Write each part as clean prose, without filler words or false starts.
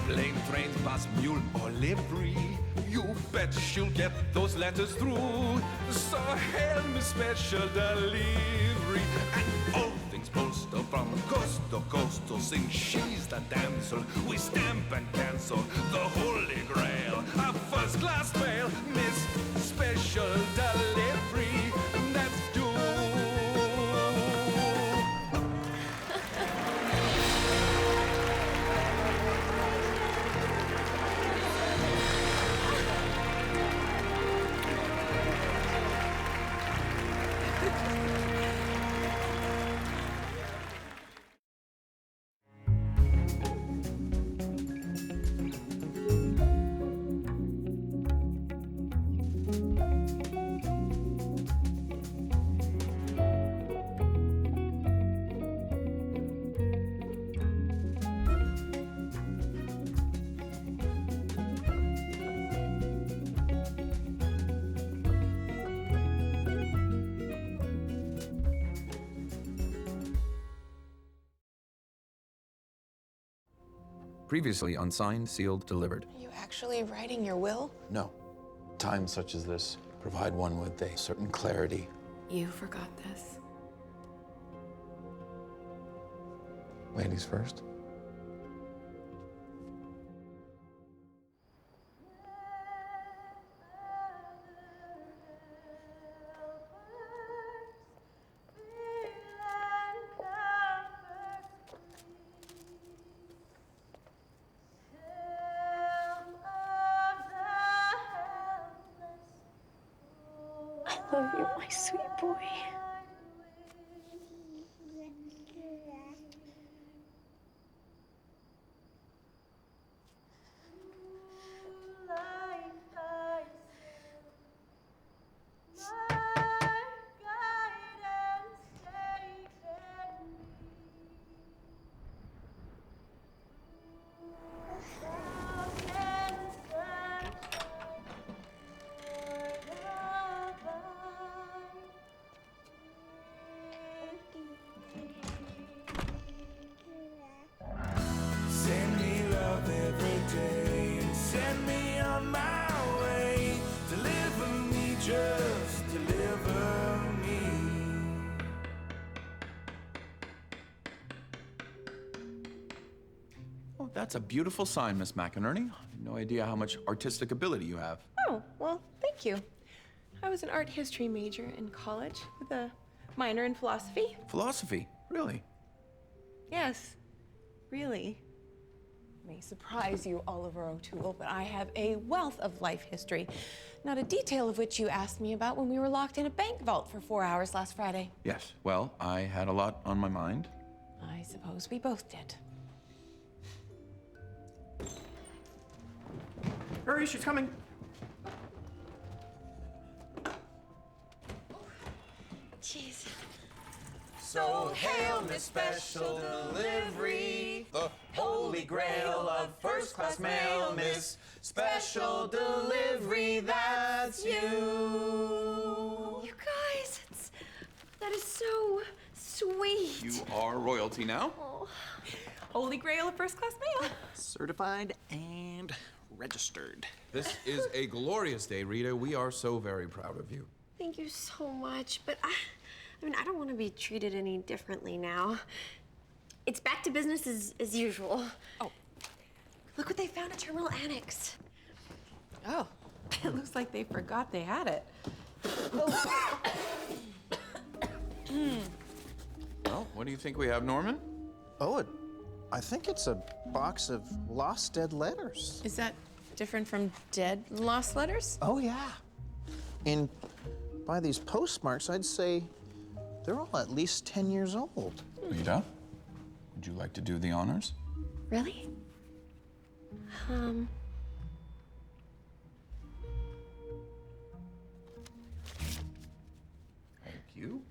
Plane, train, bus, mule, or livery. You bet she'll get those letters through. So hail me special delivery. And all things postal from coast to coastal sing. She's the damsel we stamp and cancel. The holy grail, a first class mail. Miss Special Delivery. That's due. Previously unsigned, sealed, delivered. Are you actually writing your will? No. Times such as this provide one with a certain clarity. You forgot this. Ladies first. I love you, my sweet boy. Send me love every day and send me on my way. Deliver me, just deliver me. Oh, that's a beautiful sign, Miss McInerney. No idea how much artistic ability you have. Oh, well, thank you. I was an art history major in college with a minor in philosophy. Philosophy, really? Yes, really. May surprise you, Oliver O'Toole, but I have a wealth of life history, not a detail of which you asked me about when we were locked in a bank vault for 4 hours last Friday. Yes. Well, I had a lot on my mind. I suppose we both did. Hurry, she's coming. Jeez. So hail me special delivery, the holy grail of first class mail, Miss Special Delivery, that's you. You guys, that is so sweet. You are royalty now. Holy Grail of first class mail. Certified and registered. This is a glorious day, Rita. We are so very proud of you. Thank you so much, but I don't want to be treated any differently now. It's back to business as usual. Oh. Look what they found at Terminal Annex. Oh, it looks like they forgot they had it. Well, what do you think we have, Norman? Oh, I think it's a box of lost dead letters. Is that different from dead lost letters? Oh, yeah. By these postmarks, I'd say they're all at least 10 years old. Rita, would you like to do the honors? Really? Thank you.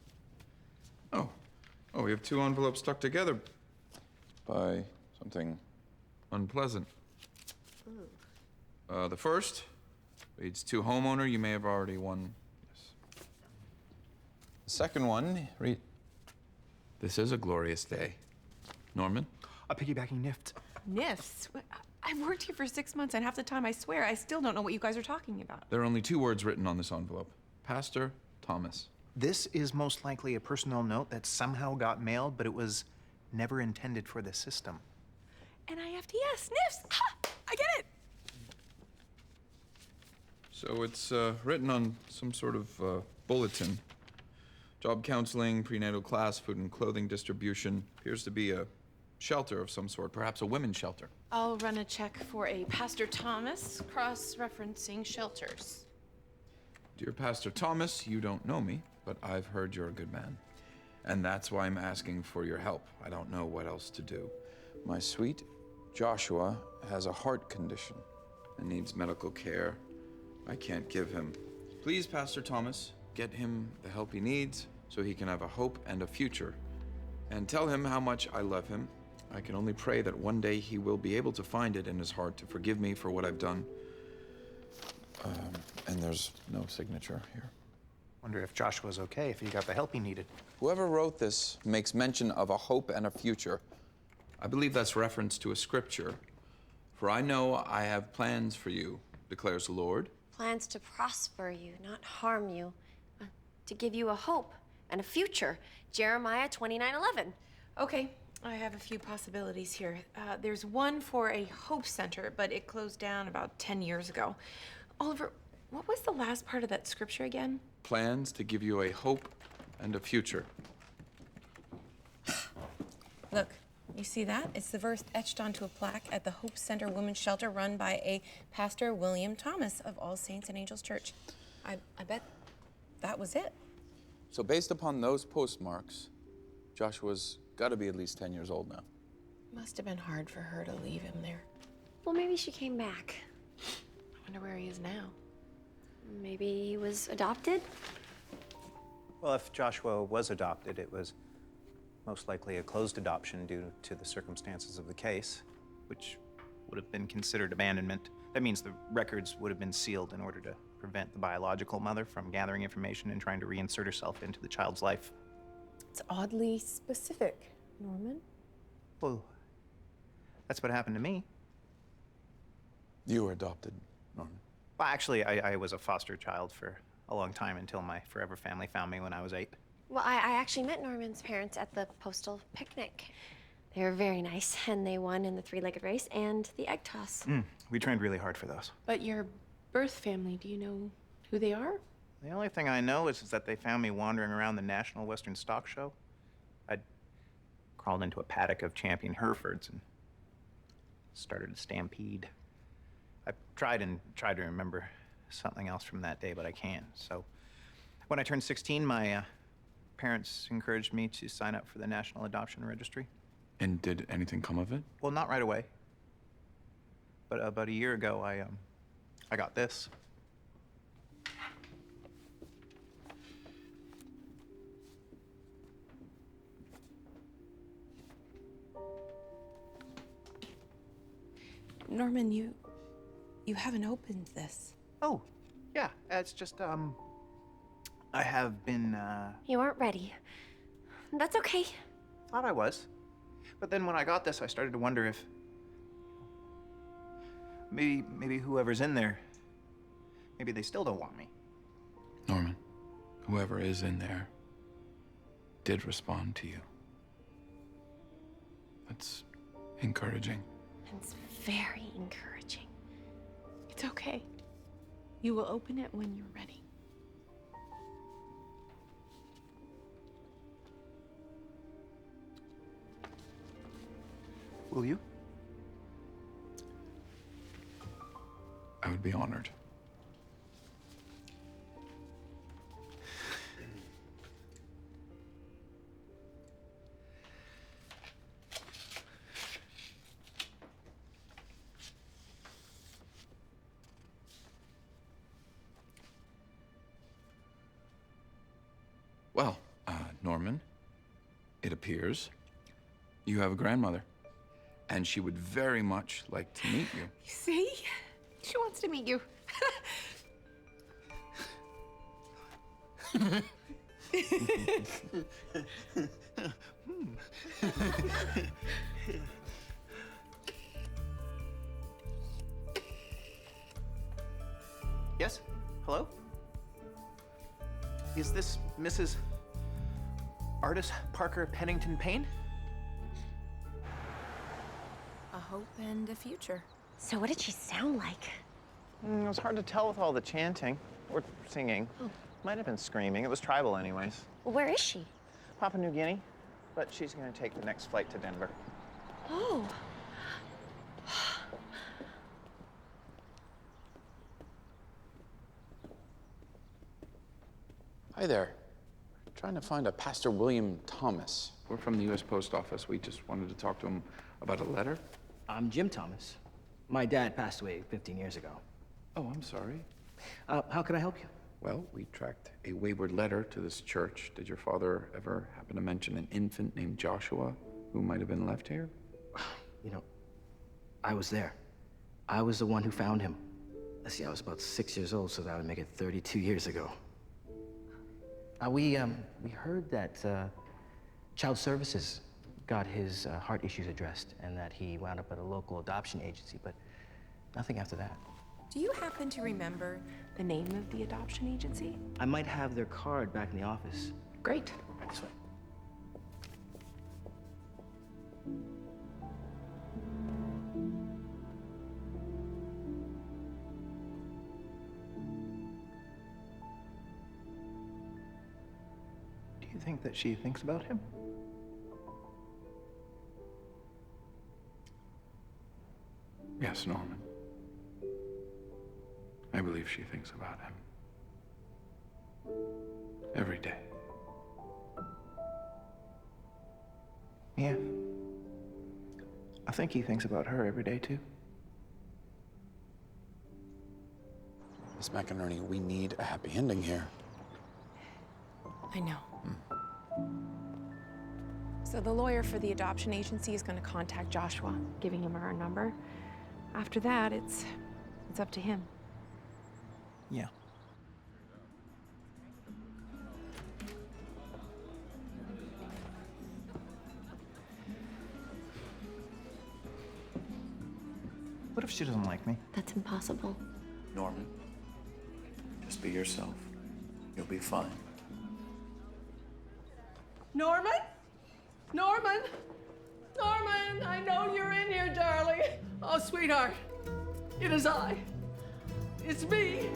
Oh, we have two envelopes stuck together by something unpleasant. The first reads, to homeowner, you may have already won. Yes. The second one, this is a glorious day. Norman? A piggybacking NIFT. NIFs? I've worked here for 6 months, and half the time, I swear, I still don't know what you guys are talking about. There are only 2 words written on this envelope. Pastor Thomas. This is most likely a personal note that somehow got mailed, but it was never intended for the system. NIFTS, sniffs! Ha! I get it! So it's written on some sort of bulletin. Job counseling, prenatal class, food and clothing distribution. Appears to be a shelter of some sort, perhaps a women's shelter. I'll run a check for a Pastor Thomas, cross-referencing shelters. Dear Pastor Thomas, you don't know me, but I've heard you're a good man. And that's why I'm asking for your help. I don't know what else to do. My sweet Joshua has a heart condition and needs medical care. I can't give him. Please, Pastor Thomas, get him the help he needs so he can have a hope and a future. And tell him how much I love him. I can only pray that one day he will be able to find it in his heart to forgive me for what I've done. And there's no signature here. Wonder if Joshua's okay, if he got the help he needed. Whoever wrote this makes mention of a hope and a future. I believe that's reference to a scripture. For I know I have plans for you, declares the Lord. Plans to prosper you, not harm you, to give you a hope and a future. Jeremiah 29:11. Okay, I have a few possibilities here. There's one for a Hope Center, but it closed down about 10 years ago. Oliver, what was the last part of that scripture again? Plans to give you a hope and a future. Look, you see that? It's the verse etched onto a plaque at the Hope Center Women's Shelter run by a Pastor William Thomas of All Saints and Angels Church. I bet that was it. So based upon those postmarks, Joshua's got to be at least 10 years old now. Must have been hard for her to leave him there. Well, maybe she came back. I wonder where he is now. Maybe he was adopted? Well, if Joshua was adopted, it was most likely a closed adoption due to the circumstances of the case, which would have been considered abandonment. That means the records would have been sealed in order to prevent the biological mother from gathering information and trying to reinsert herself into the child's life. It's oddly specific, Norman. Well, that's what happened to me. You were adopted, Norman. Well, actually, I was a foster child for a long time until my forever family found me when I was 8. Well, I actually met Norman's parents at the postal picnic. They were very nice, and they won in the 3-legged race and the egg toss. We trained really hard for those. But your birth family, do you know who they are? The only thing I know is that they found me wandering around the National Western Stock Show. I'd crawled into a paddock of champion Herefords and started a stampede. I tried to remember something else from that day, but I can't. So when I turned 16, my parents encouraged me to sign up for the National Adoption Registry. And did anything come of it? Well, not right away. But about a year ago, I got this. Norman, you haven't opened this. Oh, yeah. It's just, I have been, You weren't ready. That's okay. thought I was. But then when I got this, I started to wonder if maybe whoever's in there, maybe they still don't want me. Norman, whoever is in there did respond to you. That's encouraging. It's very encouraging. It's okay. You will open it when you're ready. Will you? I would be honored. Well, Norman, it appears you have a grandmother, and she would very much like to meet you. See? She wants to meet you. Yes? Hello? Is this Mrs. Artis Parker Pennington Payne? A hope and a future. So what did she sound like? It was hard to tell with all the chanting. Or singing. Might have been screaming. It was tribal anyways. Well, where is she? Papua New Guinea. But she's gonna take the next flight to Denver. Oh. Hi there. Trying to find a Pastor William Thomas. We're from the U.S. Post Office. We just wanted to talk to him about a letter. I'm Jim Thomas. My dad passed away 15 years ago. Oh, I'm sorry. How can I help you? Well, we tracked a wayward letter to this church. Did your father ever happen to mention an infant named Joshua who might have been left here? You know, I was there. I was the one who found him. See, I was about 6 years old, so that would make it 32 years ago. We heard that Child Services got his heart issues addressed and that he wound up at a local adoption agency, but nothing after that. Do you happen to remember the name of the adoption agency? I might have their card back in the office. Great. Right this way. Do you think that she thinks about him? Yes, Norman. I believe she thinks about him. Every day. Yeah. I think he thinks about her every day, too. Miss McInerney, we need a happy ending here. I know. So the lawyer for the adoption agency is going to contact Joshua, giving him our number. After that, it's up to him. Yeah. What if she doesn't like me? That's impossible. Norman, just be yourself. You'll be fine. Norman? Norman? Norman, I know you're in here, darling. Oh, sweetheart, it is I. It's me.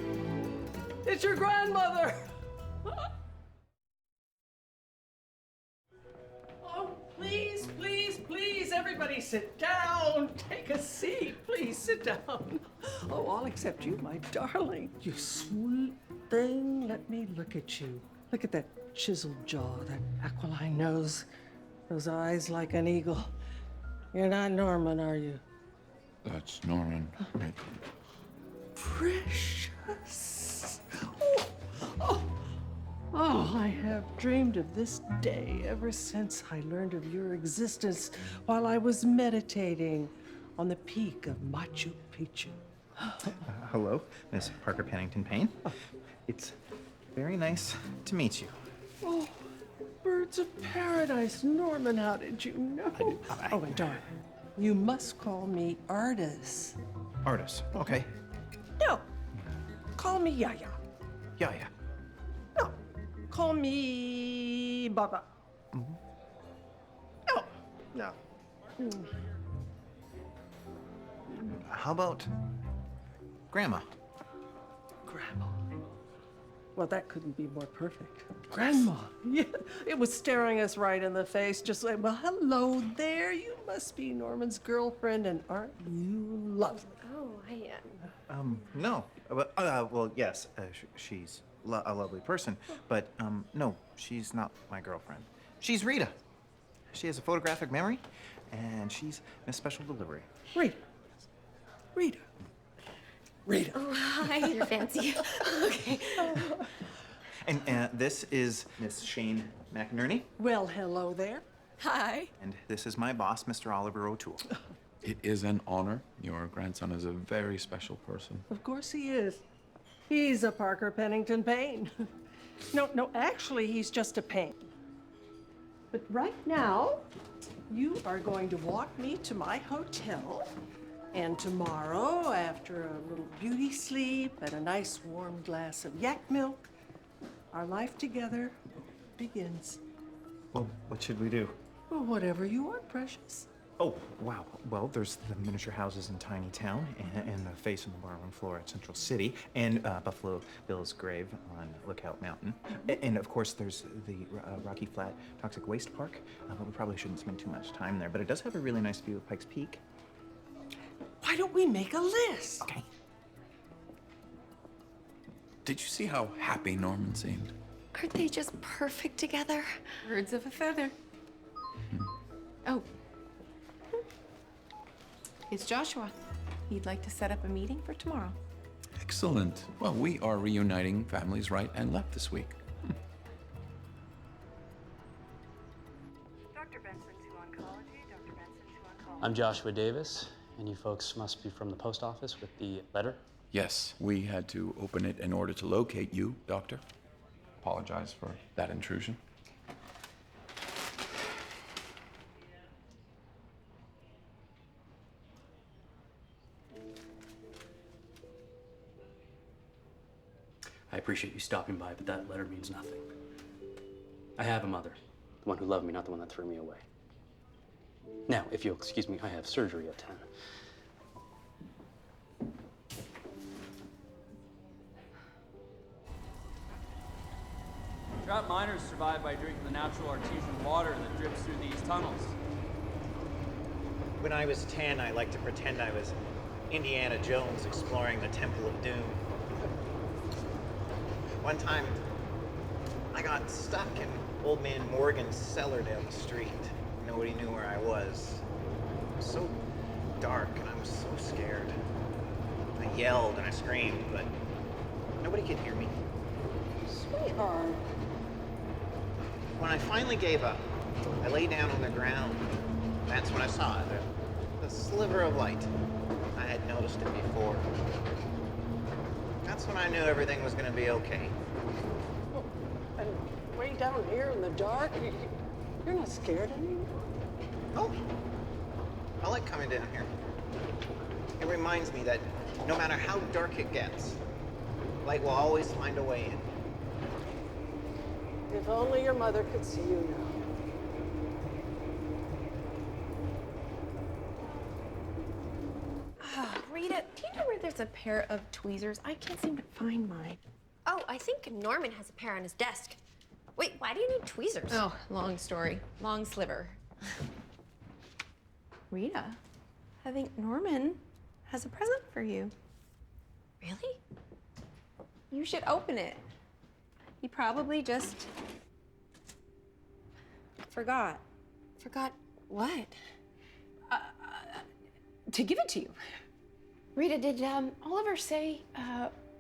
It's your grandmother. Oh, please, please, please, everybody sit down. Take a seat. Please sit down. Oh, all except you, my darling. You sweet thing. Let me look at you. Look at that chiseled jaw, that aquiline nose, those eyes like an eagle. You're not Norman, are you? That's Norman. Right. Precious. Oh, I have dreamed of this day ever since I learned of your existence while I was meditating on the peak of Machu Picchu. Hello, Miss Parker Pennington Payne. It's very nice to meet you. Oh, birds of paradise. Norman, how did you know? Oh, and darling, you must call me Artis. Artis. Okay. No, call me Yaya. Yeah, yeah. No, call me Baba. No, no. How about Grandma? Grandma. Well, that couldn't be more perfect. Grandma. Yeah, it was staring us right in the face, just like, well, hello there. You must be Norman's girlfriend, and aren't you lovely? Oh, I No. But, well, yes, she's a lovely person, but, no, she's not my girlfriend. She's Rita. She has a photographic memory, and she's Miss Special Delivery. Rita. Rita. Rita. Oh, hi. You're fancy. Okay. And this is Miss Shane McInerney, Well, hello there. Hi. and this is my boss, Mr. Oliver O'Toole. It is an honor. Your grandson is a very special person. Of course he is. He's a Parker Pennington Payne. No, actually, he's just a Payne. But right now, you are going to walk me to my hotel, And tomorrow, after a little beauty sleep and a nice warm glass of yak milk, our life together begins. Well, what should we do? Well, whatever you want, precious. Oh, wow. Well, there's the miniature houses in Tiny Town, and the face on the barroom floor at Central City, and Buffalo Bill's grave on Lookout Mountain. And of course, there's the Rocky Flat Toxic Waste Park, but we probably shouldn't spend too much time there. But it does have a really nice view of Pikes Peak. Why don't we make a list? Okay. Did you see how happy Norman seemed? Aren't they just perfect together? Birds of a feather. Oh. It's Joshua. He'd like to set up a meeting for tomorrow. Excellent. Well, we are reuniting families right and left this week. Dr. Benson to Oncology, Dr. Benson to Oncology. I'm Joshua Davis, and you folks must be from the post office with the letter. Yes, we had to open it in order to locate you, Doctor. Apologize for that intrusion. I appreciate you stopping by, but that letter means nothing. I have a mother, the one who loved me, not the one that threw me away. Now, if you'll excuse me, I have surgery at 10. Trapped miners survive by drinking the natural artesian water that drips through these tunnels. When I was 10, I liked to pretend I was Indiana Jones exploring the Temple of Doom. One time, I got stuck in old man Morgan's cellar down the street. Nobody knew where I was. It was so dark and I was so scared. I yelled and I screamed, but nobody could hear me. Sweetheart. When I finally gave up, I lay down on the ground. That's when I saw it, the sliver of light. I had noticed it before. That's when I knew everything was going to be okay. And way down here in the dark, you're not scared anymore? Oh, I like coming down here. It reminds me that no matter how dark it gets, light will always find a way in. If only your mother could see you now. Rita, do you know where there's a pair of tweezers? I can't seem to find mine. Oh, I think Norman has a pair on his desk. Wait, why do you need tweezers? Oh, long story. Long sliver. Rita, I think Norman has a present for you. Really? You should open it. He probably just forgot. Forgot what? To give it to you. Rita, did Oliver say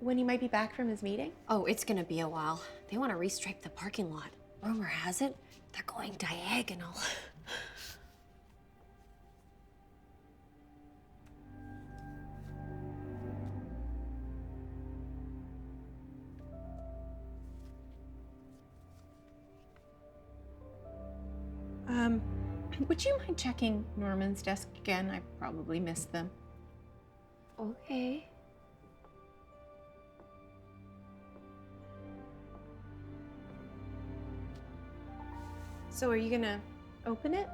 when he might be back from his meeting? Oh, it's gonna be a while. They want to restripe the parking lot. Rumor has it, they're going diagonal. Would you mind checking Norman's desk again? I probably missed them. Okay. So are you gonna open it?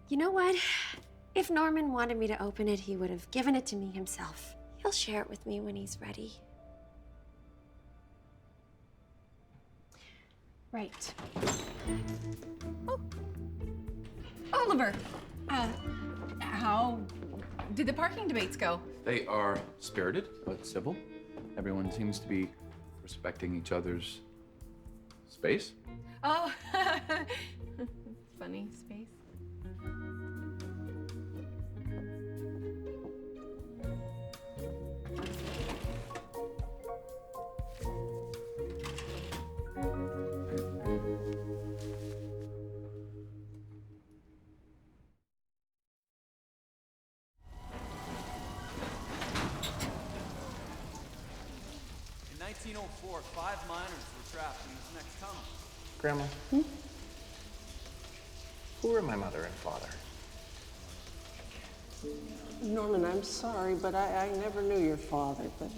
You know what? If Norman wanted me to open it, he would have given it to me himself. He'll share it with me when he's ready. Right. Oh. Oliver, how did the parking debates go? They are spirited, but civil. Everyone seems to be respecting each other's space. Oh, funny space. In 1904, 5 miners were trapped in this next tunnel. Grandma, who are my mother and father? Norman, I'm sorry, but I never knew your father, but...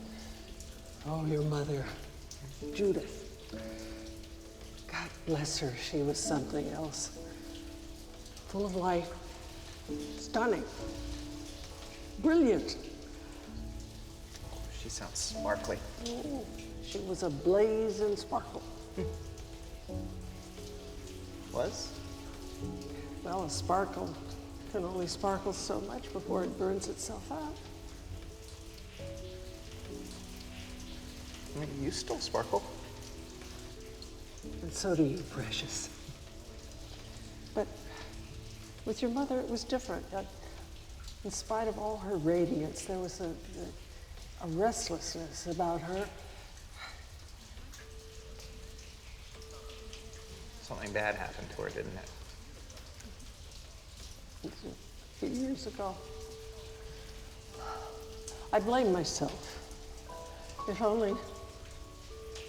Oh, your mother, Judith. God bless her, she was something else. Full of life, stunning, brilliant. She sounds sparkly. Oh, she was a blaze and sparkle. Was? Well, a sparkle can only sparkle so much before it burns itself out. I mean, you still sparkle. And so do you, precious. But with your mother, it was different. In spite of all her radiance, there was a restlessness about her. Something bad happened to her, didn't it? A few years ago. I blame myself. If only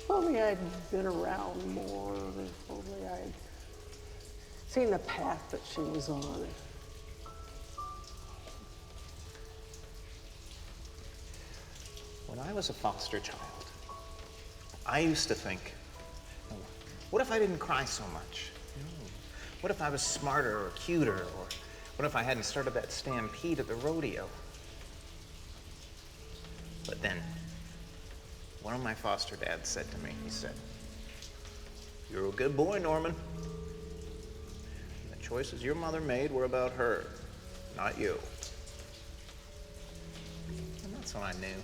I'd been around more, if only I'd seen the path that she was on. When I was a foster child, I used to think, what if I didn't cry so much? What if I was smarter or cuter? Or what if I hadn't started that stampede at the rodeo? But then, one of my foster dads said to me, he said, "You're a good boy, Norman. The choices your mother made were about her, not you." And that's when I knew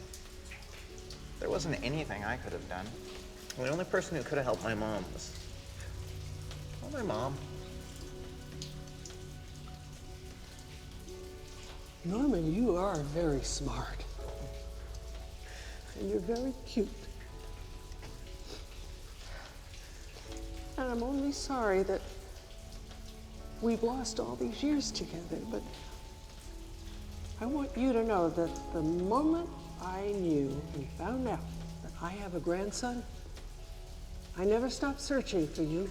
there wasn't anything I could have done. The only person who could have helped my mom was, well, my mom. Norman, you are very smart. And you're very cute. And I'm only sorry that we've lost all these years together, but I want you to know that the moment I knew and found out that I have a grandson, I never stopped searching for you.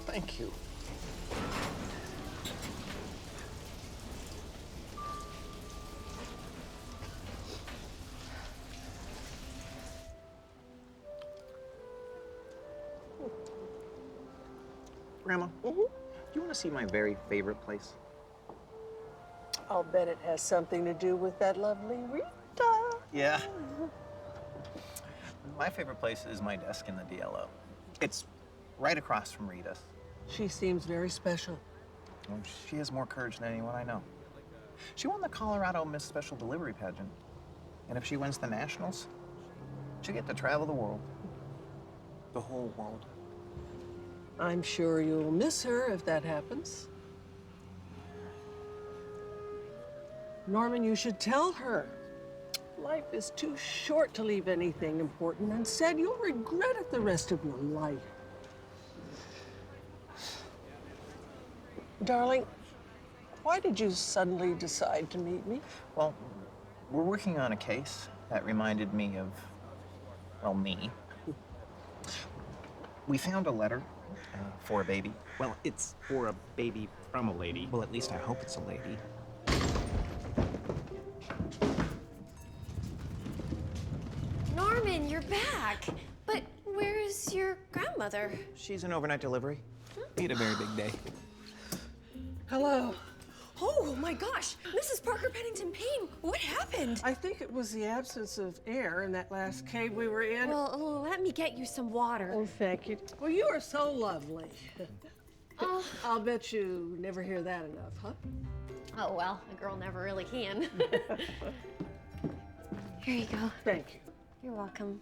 Thank you. Grandma, do you want to see my very favorite place? I'll bet it has something to do with that lovely Rita. Yeah. My favorite place is my desk in the DLO. It's right across from Rita's. She seems very special. Well, she has more courage than anyone I know. She won the Colorado Miss Special Delivery pageant. And if she wins the Nationals, she'll get to travel the world. The whole world. I'm sure you'll miss her if that happens. Norman, you should tell her. Life is too short to leave anything important unsaid. You'll regret it the rest of your life. Darling, why did you suddenly decide to meet me? Well, we're working on a case that reminded me of, well, me. We found a letter for a baby. Well, it's for a baby from a lady. Well, at least I hope it's a lady. Norman, you're back. But where is your grandmother? She's an overnight delivery. We had a very big day. Hello. Oh my gosh, Mrs. Parker Pennington Payne, what happened? I think it was the absence of air in that last cave we were in. Well, let me get you some water. Oh, thank you. Well, you are so lovely. I'll bet you never hear that enough, huh? Oh, well, a girl never really can. Here you go. Thank you. You're welcome.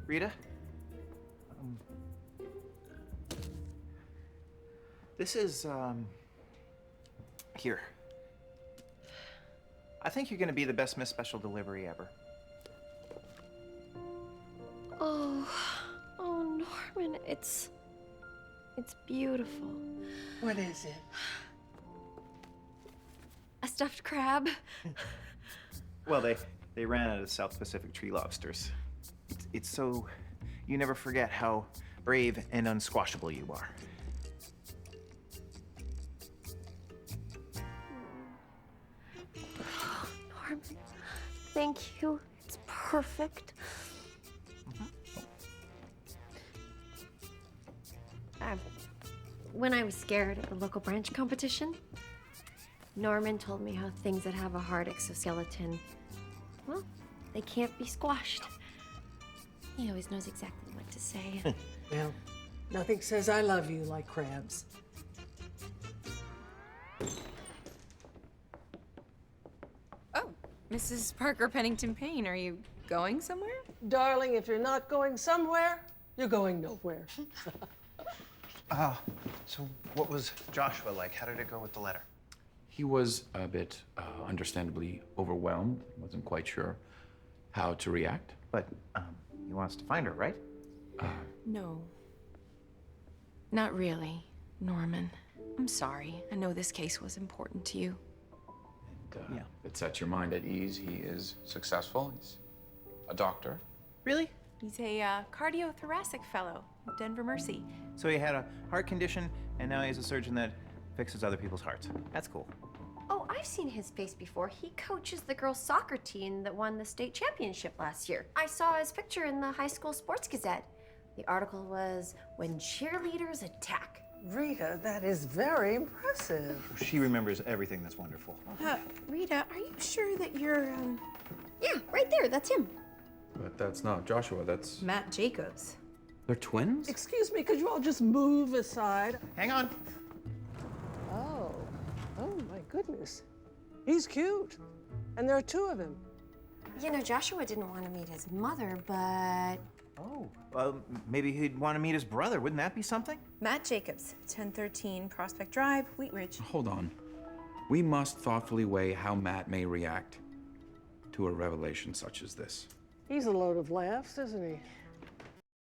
Rita? This is, here. I think you're gonna be the best Miss Special Delivery ever. Oh, Norman, it's beautiful. What is it? A stuffed crab. Well, they ran out of South Pacific tree lobsters. it's so you never forget how brave and unsquashable you are. Norman, thank you. It's perfect. When I was scared at the local branch competition, Norman told me how things that have a hard exoskeleton, well, they can't be squashed. He always knows exactly what to say. Well, nothing says I love you like crabs. Oh, Mrs. Parker Pennington Payne, are you going somewhere? Darling, if you're not going somewhere, you're going nowhere. So what was Joshua like? How did it go with the letter? He was a bit, understandably overwhelmed. Wasn't quite sure how to react. But he wants to find her, right? No. Not really, Norman. I'm sorry. I know this case was important to you. And, it sets your mind at ease. He is successful. He's a doctor. Really? He's a cardiothoracic fellow at Denver Mercy. So he had a heart condition, and now he's a surgeon that fixes other people's hearts. That's cool. Oh, I've seen his face before. He coaches the girls' soccer team that won the state championship last year. I saw his picture in the high school sports gazette. The article was When Cheerleaders Attack. Rita, that is very impressive. She remembers everything. That's wonderful. Rita, are you sure that you're, Yeah, right there, that's him. But that's not Joshua. That's Matt Jacobs? They're twins? Excuse me, could you all just move aside? Hang on. Oh my goodness. He's cute. And there are two of him. You know, Joshua didn't want to meet his mother, but... Oh, well, maybe he'd want to meet his brother. Wouldn't that be something? Matt Jacobs, 1013 Prospect Drive, Wheat Ridge. Hold on. We must thoughtfully weigh how Matt may react to a revelation such as this. He's a load of laughs, isn't he?